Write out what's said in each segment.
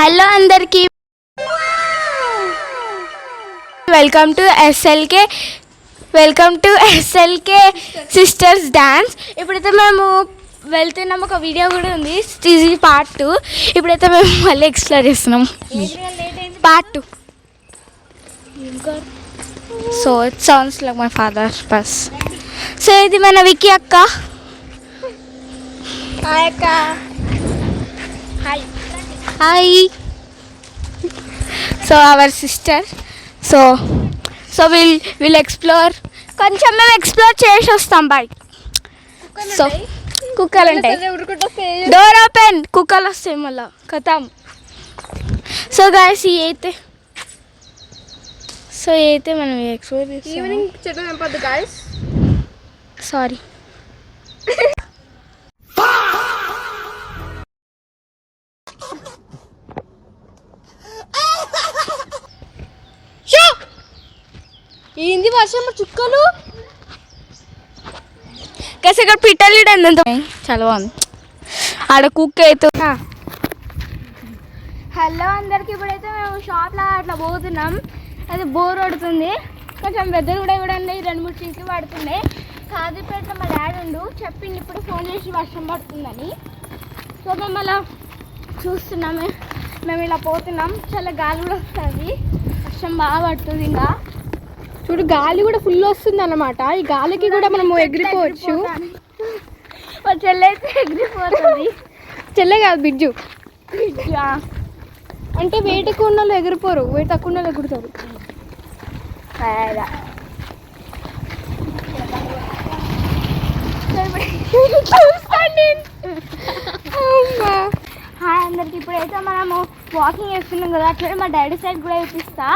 Hello అందరికీ, welcome to ఎస్ఎల్కే sisters dance. ఇప్పుడైతే మేము వెళ్తున్నాం, ఒక వీడియో కూడా ఉంది, ఇది పార్ట్ 2. ఇప్పుడైతే మేము మళ్ళీ ఎక్స్ప్లోర్ చేస్తున్నాం part 2. So it sounds like my father's bus. So ఇది మన విక్కీ అక్క. హాయ్ అక్క. Hi hi. So our sister. So will explore, కొంచెం మేము ఎక్స్ప్లోర్ చేసి వస్తాం. బాయ్. సో కుక్కలు ఉంటాయి, డోర్ ఓపెన్, కుక్కలు వస్తాయి మళ్ళీ కథం. సో గాయస్ అయితే మనం ఎక్స్ప్లోర్ చేస్తాం. సారీ. ఏంది వర్షం చుక్కలు कैसे अगर पिटली डंदन चलो ఆడ కుక్ అయితే. హలో అందరికి, ఇప్పుడైతే మేము షాప్లో అట్లా పోతున్నాం. అది బోర్ పడుతుంది, కొంచెం వెదర్ కూడా ఇవ్వడండి, 2-3 చినుకులు పడుతున్నాయి. కాజీపేటలో మా డాడీ ఉండు చెప్పింది, ఇప్పుడు ఫోన్ చేసి వర్షం పడుతుందని. సో మేము అలా చూస్తున్నాము, మేము ఇలా పోతున్నాం. చాలా గాలి కూడా వస్తుంది, వర్షం బాగా పడుతుంది. ఇంకా చూడు, గాలి కూడా ఫుల్ వస్తుంది అన్నమాట. ఈ గాలికి కూడా మనము ఎగిరిపోవచ్చు. చెల్లె అయితే ఎగిరిపోతుంది. చెల్లె కాదు, బిడ్జు. అంటే వెయిట్ ఎక్కువ ఉన్న వాళ్ళు ఎగిరిపోరు, వెయిట్ తక్కువ ఉన్న వాళ్ళు ఎగురుతారు. హాయ్ అందరికి. ఇప్పుడైతే మనము వాకింగ్ చేస్తున్నాం కదా, అట్లనే మా డాడీ సైడ్ కూడా చూపిస్తా.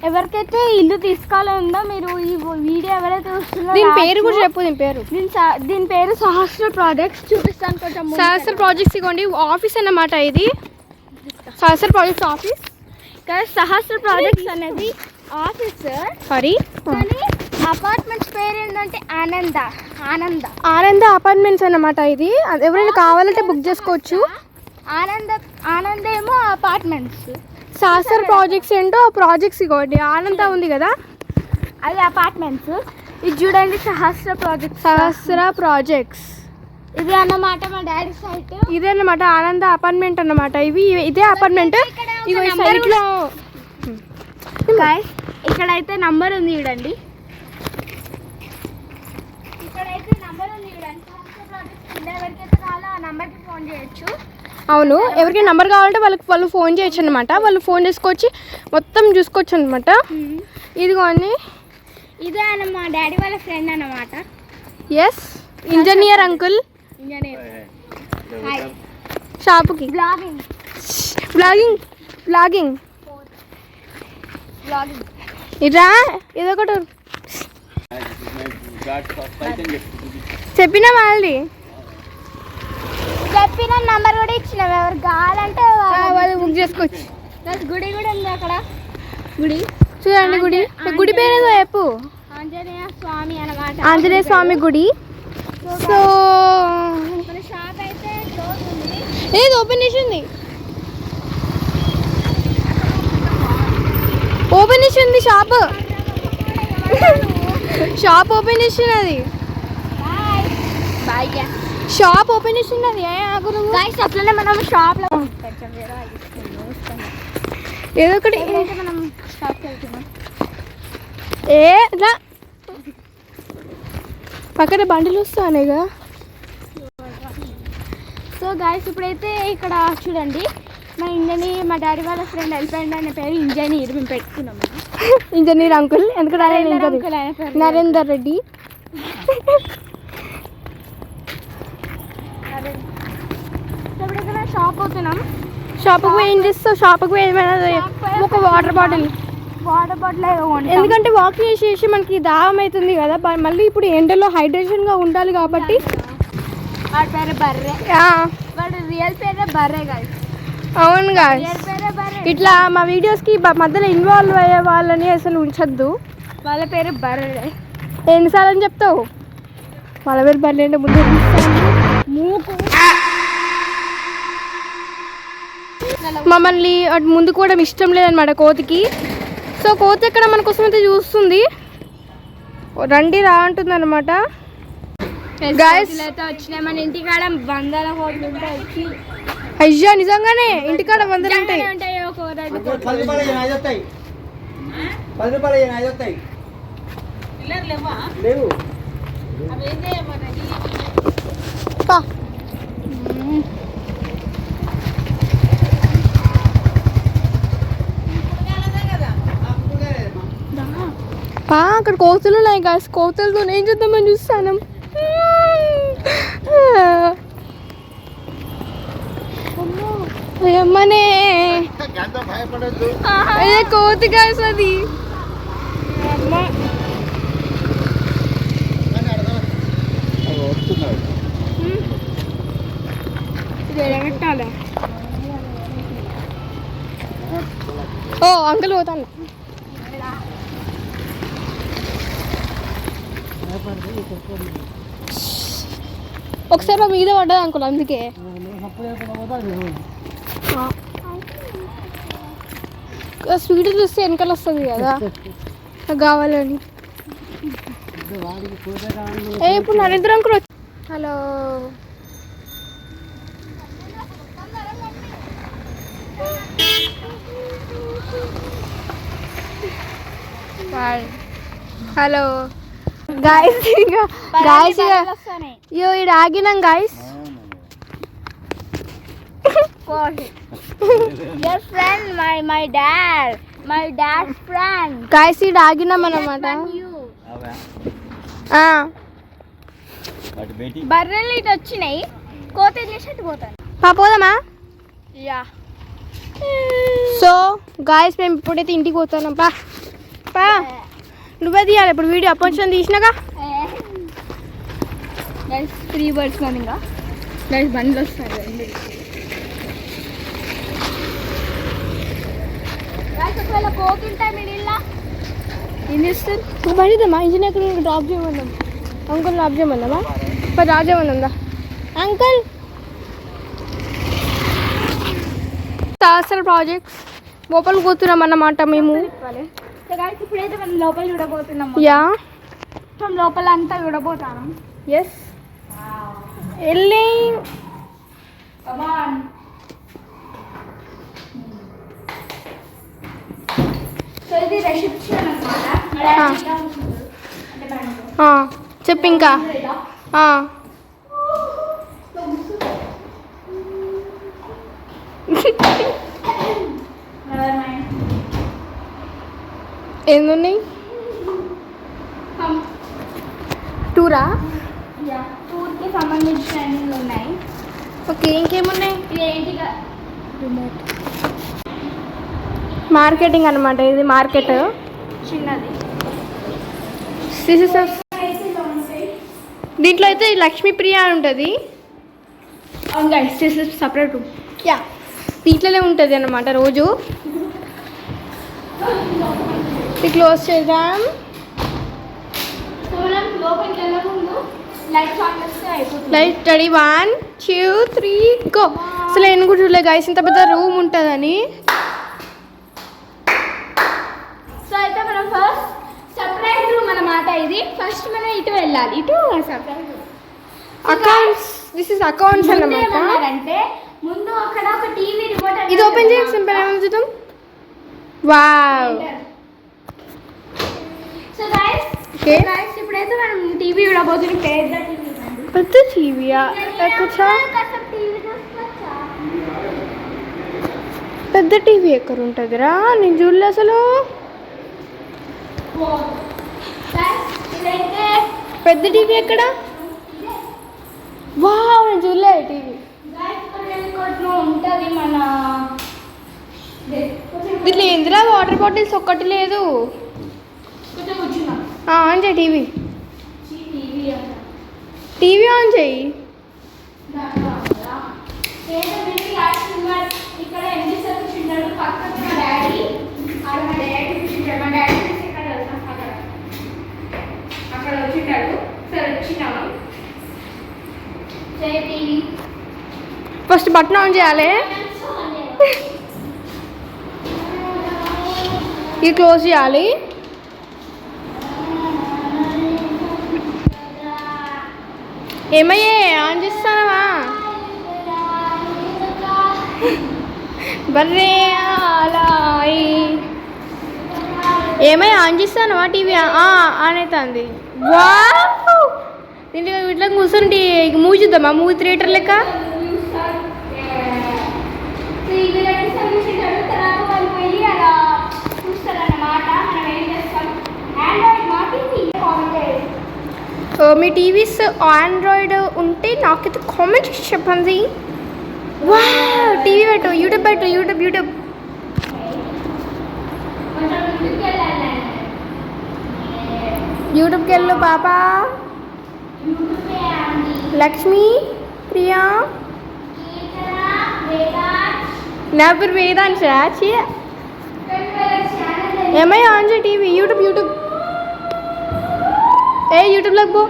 ఎవరికైతే ఇల్లు తీసుకోవాలో మీరు ఈ వీడియో ఎవరైతే చూస్తున్నారో దీని పేరు కూడా చెప్పు. దీని పేరు సహస్ర ప్రాజెక్ట్స్. చూపిస్తాను కొంచెం. సహస్ర ప్రాజెక్ట్స్ ఇవ్వండి, ఆఫీస్ అన్నమాట ఇది. సహస్ర ప్రాజెక్ట్స్ ఆఫీస్ కదా. సహస్ర ప్రాజెక్ట్స్ అనేది ఆఫీస్, సారీ, కానీ అపార్ట్మెంట్స్ పేరు ఏంటంటే ఆనంద అపార్ట్మెంట్స్ అన్నమాట. ఇది ఎవరైనా కావాలంటే బుక్ చేసుకోవచ్చు. ఆనంద ఏమో అపార్ట్మెంట్స్, సహస్ర ప్రాజెక్ట్స్ ఏంటో ప్రాజెక్ట్స్. ఇవ్వండి, ఆనంద ఉంది కదా, అది అపార్ట్మెంట్స్. ఇది చూడండి, సహస్ర ప్రాజెక్ట్స్. ఇది అన్నమాట మా డాడీ సైట్. ఇదే అన్నమాట ఆనంద అపార్ట్మెంట్ అన్నమాట. ఇదే అపార్ట్మెంట్. సైట్లో ఇక్కడైతే నంబర్ ఉంది చూడండి, ఇక్కడైతే నంబర్ ఉంది చూడండి. సహస్ర ప్రాజెక్ట్స్ ఎవరికైతే కావాలో ఆ నంబర్కి ఫోన్ చేయొచ్చు. అవును, ఎవరికైనా నెంబర్ కావాలంటే వాళ్ళు ఫోన్ చేయొచ్చు అనమాట. వాళ్ళు ఫోన్ చేసుకొచ్చి మొత్తం చూసుకోవచ్చు అనమాట. ఇదిగోండి, ఇదే అన్న మా డాడీ వాళ్ళ ఫ్రెండ్ అన్నమాట. Yes, engineer uncle. షాపుకి బ్లాగింగ్ ఇరా ఇదొకటి చెప్పినా వాళ్ళది, చెప్పిన నంబర్ కూడా ఇచ్చినాం. ఎవరు కావాలంటే వాళ్ళు బుక్ చేసుకోవచ్చు. గుడి కూడా ఉంది అక్కడ. గుడి చూడండి, గుడి పేరేదో చెప్పు. ఆంజనేయ స్వామి అన్నమాట. ఆంజనేయ స్వామి గుడి. సో మన షాప్ అయితే క్లోజ్ ఉంది. ఏది ఓపెన్ చేసింది షాప్ ఓపెన్ చేసినది. షాప్ ఓపెన్ చేసినది. అట్లనే మనం షాప్ లో ఏదో ఒకటి మనం షాప్కి వెళ్తున్నాం. పక్కన బండిలు వస్తానేగా. సో గాయస్, ఇప్పుడైతే ఇక్కడ చూడండి, మా డాడీ వాళ్ళ ఫ్రెండ్ వెళ్ళిపోయింది అనే పేరు ఇంజనీర్ మేము పెట్టుకున్నాం. Engineer uncle. ఎందుకంటే నరేందర్ రెడ్డి. ఎప్పుడైతే షాప్ పోతున్నాం. షాప్కి పోయి ఏం చేస్తావు? షాప్కి పోయి ఏమైనా ఒక వాటర్ బాటిల్ ఎందుకంటే వాకింగ్ చేసి మనకి దాహం అవుతుంది కదా. మళ్ళీ ఇప్పుడు ఎండలో హైడ్రేషన్గా ఉండాలి కాబట్టి. వాడి పేరు బర్రె. వాడు రియల్ పేరే బర్రె కాదు. అవును కాదు, ఇట్లా మా వీడియోస్కి మధ్యలో ఇన్వాల్వ్ అయ్యే వాళ్ళని అసలు ఉంచద్దు. వాళ్ళ పేరు బర్రె. ఎన్నిసార్లు అని చెప్తావు? వాళ్ళ పేరు బర్రె అంటే ముందు మమ్మల్ని అటు ముందుకు కూడా ఇష్టం లేదనమాట కోతికి. సో కోతి ఎక్కడ మన కోసం అయితే చూస్తుంది, రండి రా అంటుంది అనమాట. వచ్చినాయి మన ఇంటికాడ వందల కోట్లు ఉంటాయి. అయ్యా నిజంగానే ఇంటికాడ వందలు ఉంటాయి. అక్కడ కోతులు ఉన్నాయి గాయస్, కోతులతో ఏం చేద్దామని చూస్తాను. అమ్మనే అదే కోతి గాయస్ అది. ఓ అంకుల్ పోతాను. ఒకసారి మా మీద పడ్డది అంకుల్, అందుకే స్వీట్ చూస్తే వెనకాల వస్తుంది కదా కావాలని. ఇప్పుడు Narendra uncle. Hello hello guys, guys ఇయో ఇది ఆగినాం guys. Your friend, my dad's friend. Guys ఇది ఆగినాం అన్నమాట. బర్రెలు ఇటు వచ్చినాయి, కోత చేసి పోతాను. పోదామా? యా. సో గాయస్ మేము ఇప్పుడైతే ఇంటికి పోతున్నాం. పా నువ్వే తీయాలి ఇప్పుడు వీడియో, అప్పటి తీసినాగా. ఫ్రీ బర్డ్స్ కానీ ఇంకా గైస్ బండ్లు వస్తారు. ఒకవేళ పోతుంటాయి మీరు ఇలా ఏం చేస్తారు? పడిద్దామా ఇంజిన్ ఎక్కడ డ్రాప్ చేయమన్నాం అంకుల్, డ్రాప్ చేయమన్నామా? మరి డ్రాప్ చేయమన్నా అంకుల్. తాసర్ ప్రాజెక్ట్స్ లోపల కూతున్నాం అన్నమాట మేము. ఇప్పుడైతే మనం లోపల చూడబోతున్నాం. యా లోపల అంతా చూడబోతాను. ఎస్ వెళ్ళి ఇది రిసెప్షన్ అన్నమాట. చెప్పు ఇంకా. ఏందున్నాయి? టూరా? టూర్కి సంబంధించిన అన్నీ ఉన్నాయి. ఓకే ఇంకేమున్నాయి? ఇదేంటిగా రిమోట్ మార్కెటింగ్ అనమాట, ఇది మార్కెట్ చిన్నది. దీంట్లో అయితే లక్ష్మీప్రియ అని ఉంటుంది. Separate room. యా దీంట్లోనే ఉంటుంది అన్నమాట రోజు. ఇది క్లోజ్ చేద్దాం. Light study 1 2 3 go. అసలు నేను కూడా చూడలే గైస్ ఇంత పెద్ద రూమ్ ఉంటుందని. సో అయితే మనం ఫస్ట్ సర్ప్రైజ్ రూమ్ అన్నమాట ఇది. ఫస్ట్ మనం ఇటు వెళ్ళాలి, ఇటు surprise room. Accounts, this is accounts అన్నమాట. అంటే ముందు అక్కడ ఒక టీవీ రిమోట్. ఇది ఓపెన్ చేసి సింపుల్ ఏమో చూద్దాం. వావ్. సో గైస్ ఇప్పుడైతే మనం టీవీ చూడబోతున్నాం. పెద్ద టీవీయా? పెద్ద టీవీ ఎక్కడ ఉంటుందిరా? నేను చూడలే అసలు. పెద్ద టీవీ ఎక్కడ? వావ్ నేను చూడలే టీవీ. ఉంటుంది మన దీంట్లో ఏందిరా వాటర్ బాటిల్స్ ఒక్కటి లేదు. ఆన్ చేయి టీవీ. టీవీ ఆన్ చేయి. ఇక్కడ ఎన్ని కూర్చుంటాడు పక్కన మా డాడీ. మా డాడీ కూర్చుంటాడు. మా డాడీ ఇక్కడ వెళ్తాం. అక్కడ వచ్చింటాడు. సరే వచ్చినాము. టీవీ ఫస్ట్ బటన్ ఆన్ చేయాలి. ఇది క్లోజ్ చేయాలి. ఏమయ్యే ఆన్ చేస్తానవా? బర్రే అలాయి ఏమై ఆన్ చేస్తానవా? టీవీ ఆన్ అవుతుంది. వా దీంట్లో ఇట్లా కూర్చుంటే మూవీ చూద్దామా? మూవీ థియేటర్ లెక్క. మీ టీవీస్ ఆండ్రాయిడ్ ఉంటే నాకైతే కామెంట్ చెప్పండి. వా టీవీ పెట్టు, యూట్యూబ్ పెట్టు, యూట్యూబ్ యూట్యూబ్కి వెళ్ళు పాపా. లక్ష్మి, ప్రియా, నా పేరు వేదాంశ. ఏమై ఆన్ చేయి టీవీ. యూట్యూబ్ యూట్యూబ్లోకి పో.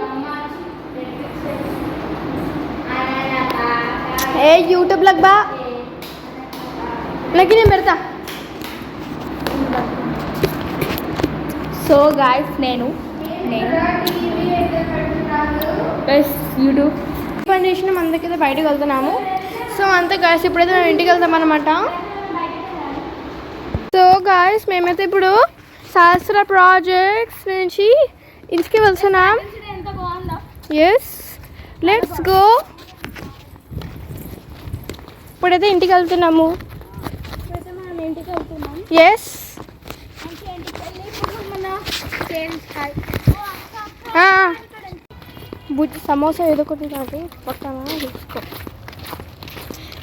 యూట్యూబ్లోకి బా. నాకు నేను పెడతా. సో గాయ్స్ నేను యూట్యూబ్ పని చేసిన మన దగ్గర బయటకు వెళ్తున్నాము. సో అంతే గాయస్, ఇప్పుడైతే మేము ఇంటికి వెళ్తాం అనమాట. సో గాయస్ మేమైతే ఇప్పుడు శాస్త్ర ప్రాజెక్ట్స్ నుంచి ఇంటికి వెళ్తున్నాం. ఎంత బాగుందో. Yes, let's go. ఇప్పుడైతే ఇంటికి వెళ్తున్నాము. మనం ఇంటికి వెళ్తున్నాం. ఎస్, బుజ్జి సమోసా ఏదో ఒకటి కాదు పక్కన తీసుకో.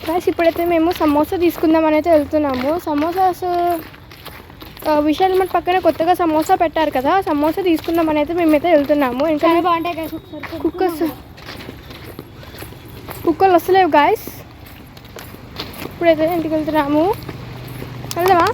ప్లస్ ఇప్పుడైతే మేము సమోసా తీసుకుందామని అయితే వెళ్తున్నాము. సమోసాస్ విశాల్ మార్ట్ పక్కన కొత్తగా సమోసా పెట్టారు కదా, సమోసా తీసుకుందామని అయితే మేమైతే వెళ్తున్నాము. ఇంకా బాగుంటాయి గాయస్. కుక్కలు వస్తలేవు గాయస్. ఇప్పుడైతే ఇంటికి వెళ్తున్నాము. వెళ్దామా?